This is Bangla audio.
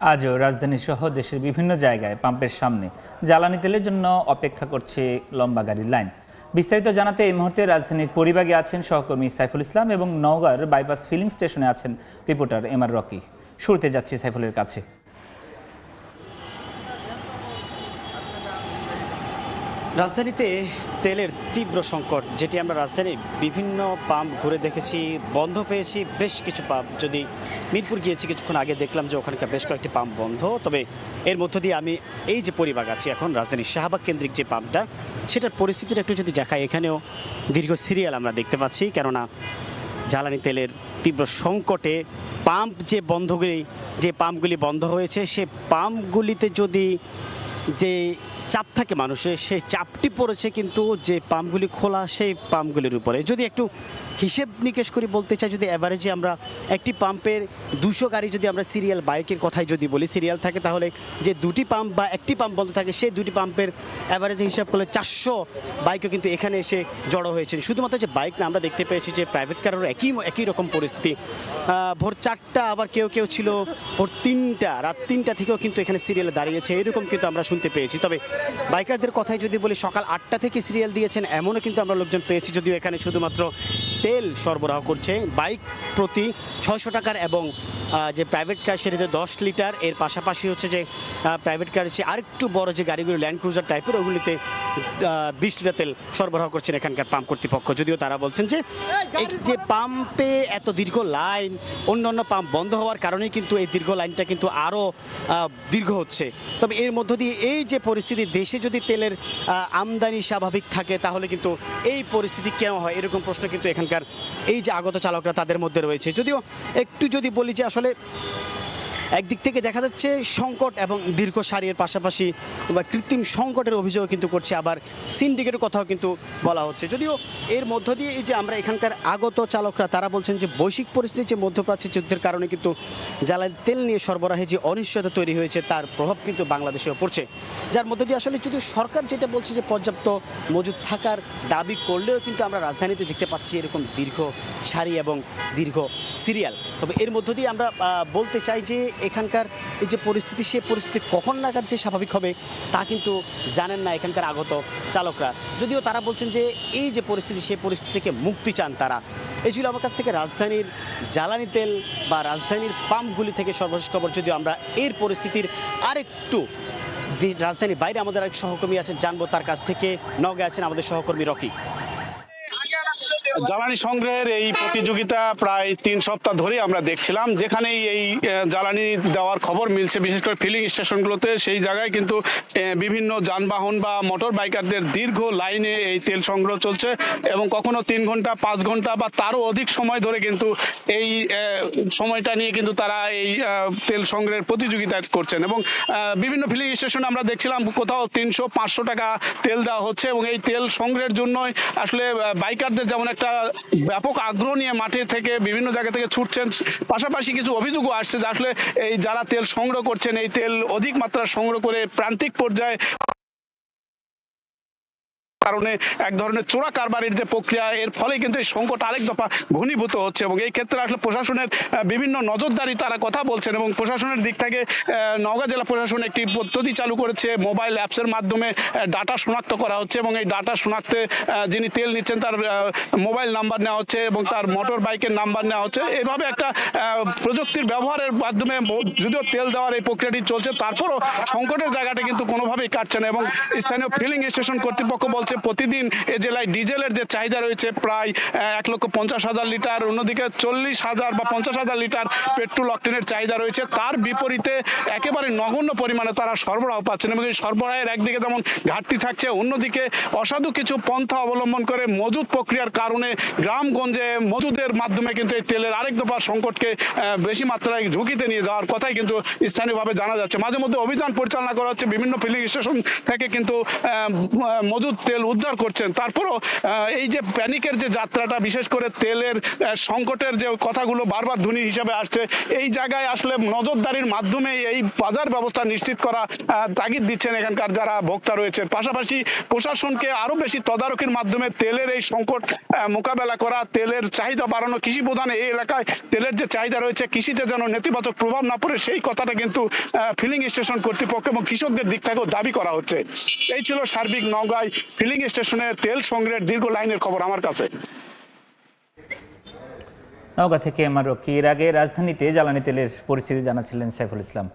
আজও রাজধানী সহ দেশের বিভিন্ন জায়গায় পাম্পের সামনে জ্বালানি তেলের জন্য অপেক্ষা করছে লম্বা গাড়ির লাইন। বিস্তারিত জানাতে এই মুহূর্তে রাজধানীর পরিবাগে আছেন সহকর্মী সাইফুল ইসলাম এবং নওগাঁর বাইপাস ফিলিং স্টেশনে আছেন রিপোর্টার এমআর রকি। শুরুতে যাচ্ছি সাইফুলের কাছে। রাজধানীতে তেলের তীব্র সংকট, যেটি আমরা রাজধানীর বিভিন্ন পাম্প ঘুরে দেখেছি, বন্ধ পেয়েছি বেশ কিছু পাম্প। যদি মিরপুর গিয়েছি কিছুক্ষণ আগে, দেখলাম যে ওখানকার বেশ কয়েকটি পাম্প বন্ধ। তবে এর মধ্য দিয়ে আমি এই যে পরিবাগ আছি এখন, রাজধানীর শাহবাগ কেন্দ্রিক যে পাম্পটা, সেটার পরিস্থিতিটা একটু যদি দেখাই, এখানেও দীর্ঘ সিরিয়াল আমরা দেখতে পাচ্ছি। কেননা জ্বালানি তেলের তীব্র সংকটে পাম্প যে পাম্পগুলি বন্ধ হয়েছে, সে পাম্পগুলিতে যদি যে চাপ থাকে মানুষের, সেই চাপটি পড়েছে কিন্তু যে পাম্পগুলি খোলা সেই পাম্পগুলির উপরে। যদি একটু হিসেব নিকেশ করে বলতে চাই, যদি অ্যাভারেজে আমরা একটি পাম্পের 200 গাড়ি যদি আমরা সিরিয়াল বাইকের কথাই যদি বলি, সিরিয়াল থাকে, তাহলে যে দুটি পাম্প বা একটি পাম্প বন্ধ থাকে, সেই দুটি পাম্পের অ্যাভারেজে হিসাব করলে 400 বাইকও কিন্তু এখানে এসে জড়ো হয়েছে। শুধুমাত্র যে বাইক না, আমরা দেখতে পেয়েছি যে প্রাইভেট কারেরও একই রকম পরিস্থিতি। ভোর 4টা, আবার কেউ ছিল ভোর 3টা, রাত 3টা থেকেও কিন্তু এখানে সিরিয়ালে দাঁড়িয়েছে, এরকম কিন্তু আমরা শুনতে পেয়েছি। তবে বাইকারদের কথাই যদি বলি, সকাল 8টা থেকে সিরিয়াল দিয়েছেন এমনও কিন্তু আমরা লোকজন পেয়েছি, যদিও এখানে শুধুমাত্র তেল সরবরাহ করছে বাইক প্রতি 600 টাকার, এবং যে প্রাইভেট কার সেটা যে 10 লিটার, এর পাশাপাশি হচ্ছে যে প্রাইভেট কার হচ্ছে আরেকটু বড় যে গাড়িগুলো ল্যান্ড ক্রুজার টাইপের, ওগুলিতে 20 লিটার তেল সরবরাহ করছেন এখানকার পাম্প কর্তৃপক্ষ। যদিও তারা বলছেন যে এই যে পাম্পে এত দীর্ঘ লাইন, অন্য পাম্প বন্ধ হওয়ার কারণেই কিন্তু এই দীর্ঘ লাইনটা কিন্তু আরও দীর্ঘ হচ্ছে। তবে এর মধ্য দিয়ে এই যে পরিস্থিতি, দেশে যদি তেলের আমদানি স্বাভাবিক থাকে, তাহলে কিন্তু এই পরিস্থিতি কেন হয়, এরকম প্রশ্ন কিন্তু এখানকার এই যে আগত চালকরা তাদের মধ্যে রয়েছে। যদিও একটু যদি বলি যে আসলে একদিক থেকে দেখা যাচ্ছে সংকট এবং দীর্ঘ সারির পাশাপাশি বা কৃত্রিম সংকটের অভিযোগ কিন্তু করছে, আবার সিন্ডিকেটের কথাও কিন্তু বলা হচ্ছে। যদিও এর মধ্য দিয়ে এই যে আমরা এখানকার আগত চালকরা, তারা বলছেন যে বৈশ্বিক পরিস্থিতি, যে মধ্যপ্রাচ্যের যুদ্ধের কারণে কিন্তু জ্বালানি তেল নিয়ে সরবরাহে যে অনিশ্চয়তা তৈরি হয়েছে, তার প্রভাব কিন্তু বাংলাদেশেও পড়ছে। যার মধ্য দিয়ে আসলে যদি সরকার যেটা বলছে যে পর্যাপ্ত মজুদ থাকার দাবি করলেও কিন্তু আমরা রাজধানীতে দেখতে পাচ্ছি এরকম দীর্ঘ সারি এবং দীর্ঘ সিরিয়াল। তবে এর মধ্য দিয়ে আমরা বলতে চাই যে এখানকার এই যে পরিস্থিতি, সে পরিস্থিতি কখন নাগাদ যে স্বাভাবিক হবে তা কিন্তু জানেন না এখানকার আগত চালকরা। যদিও তারা বলছেন যে এই যে পরিস্থিতি, সেই পরিস্থিতি থেকে মুক্তি চান তারা। এই ছিল আমার কাছ থেকে রাজধানীর জ্বালানি তেল বা রাজধানীর পাম্পগুলি থেকে সর্বশেষ খবর। যদিও আমরা এর পরিস্থিতির আরেকটু রাজধানীর বাইরে আমাদের আরেক সহকর্মী আছেন, জানবো তার কাছ থেকে। নওগাঁয় আছেন আমাদের সহকর্মী রকি। জ্বালানি সংগ্রহের এই প্রতিযোগিতা প্রায় 3 সপ্তাহ ধরেই আমরা দেখছিলাম, যেখানেই এই জ্বালানি দেওয়ার খবর মিলছে, বিশেষ করে ফিলিং স্টেশনগুলোতে, সেই জায়গায় কিন্তু বিভিন্ন যানবাহন বা মোটর বাইকারদের দীর্ঘ লাইনে এই তেল সংগ্রহ চলছে, এবং কখনো 3 ঘন্টা 5 ঘন্টা বা তারও অধিক সময় ধরে কিন্তু এই সময়টা নিয়ে কিন্তু তারা এই তেল সংগ্রহের প্রতিযোগিতা করছেন। এবং বিভিন্ন ফিলিং স্টেশনে আমরা দেখছিলাম কোথাও 300-500 টাকা তেল দেওয়া হচ্ছে, এবং এই তেল সংগ্রহের জন্যই আসলে বাইকারদের যেমন একটা ব্যাপক আগ্রহ নিয়ে মাঠে থেকে বিভিন্ন জায়গা থেকে ছুটছেন। পাশাপাশি কিছু অভিযোগও আসছে যে আসলে এই যারা তেল সংগ্রহ করছেন, এই তেল অধিক মাত্রা সংগ্রহ করে প্রান্তিক পর্যায়ে কারণে এক ধরনের চোরা কারবারির যে প্রক্রিয়া, এর ফলে কিন্তু এই সংকট আরেক দফা ঘনীভূত হচ্ছে। এবং এই ক্ষেত্রে আসলে প্রশাসনের বিভিন্ন নজরদারি তারা কথা বলছেন, এবং প্রশাসনের দিক থেকে নওগাঁ জেলা প্রশাসন একটি পদ্ধতি চালু করেছে, মোবাইল অ্যাপসের মাধ্যমে ডাটা শনাক্ত করা হচ্ছে, এবং এই ডাটা শনাক্তে যিনি তেল নিচ্ছেন তার মোবাইল নাম্বার নেওয়া হচ্ছে এবং তার মোটর বাইকের নাম্বার নেওয়া হচ্ছে। এইভাবে একটা প্রযুক্তির ব্যবহারের মাধ্যমে যদিও তেল দেওয়ার এই প্রক্রিয়াটি চলছে, তারপরও সংকটের জায়গাটা কিন্তু কোনোভাবেই কাটছে না। এবং স্থানীয় ফিলিং স্টেশন কর্তৃপক্ষ বলছে প্রতিদিন এ জেলায় ডিজেলের যে চাহিদা রয়েছে প্রায় 1,50,000 লিটার, অন্যদিকে 40,000 বা 50,000 লিটার পেট্রোল অক্টেনের চাহিদা রয়েছে। তার বিপরীতে একেবারে নগণ্য পরিমাণে তারা সরবরাহ পাচ্ছেন, এবং এই সরবরাহের একদিকে যেমন ঘাটতি থাকছে, অন্যদিকে অসাধু কিছু পন্থা অবলম্বন করে মজুদ প্রক্রিয়ার কারণে গ্রামগঞ্জে মজুদের মাধ্যমে কিন্তু এই তেলের আরেক দফা সংকটকে বেশি মাত্রায় ঝুঁকিতে নিয়ে যাওয়ার কথাই কিন্তু স্থানীয়ভাবে জানা যাচ্ছে। মাঝে মধ্যে অভিযান পরিচালনা করা হচ্ছে বিভিন্ন ফিলিং স্টেশন থেকে, কিন্তু মজুদ তেল উদ্ধার করছেন। তারপরও এই যে প্যানিকের যে যাত্রাটা, বিশেষ করে তেলের সংকটের যে কথাগুলো বারবার ধ্বনি হিসাবে আসছে, এই জায়গায় আসলে নজরদারির মাধ্যমে এই বাজার ব্যবস্থা নিশ্চিত করা তাগিদ দিচ্ছেন এখানকার যারা ভোক্তা রয়েছে। পাশাপাশি প্রশাসনকে আরো বেশি তদারকির মাধ্যমে তেলের এই সংকট মোকাবেলা করা, তেলের চাহিদা বাড়ানো, কৃষি প্রধান এই এলাকায় তেলের যে চাহিদা রয়েছে, কৃষিতে যেন নেতিবাচক প্রভাব না পড়ে, সেই কথাটা কিন্তু ফিলিং স্টেশন কর্তৃপক্ষ এবং কৃষকদের দিক থেকেও দাবি করা হচ্ছে। এই ছিল সার্বিক নওগাঁয় ফিলিং স্টেশনে তেল সংগ্রহের দীর্ঘ লাইনের খবর আমার কাছে। নওগাঁ থেকে আমার রকি। এর আগে রাজধানীতে জ্বালানি তেলের পরিস্থিতি জানাচ্ছিলেন সাইফুল ইসলাম।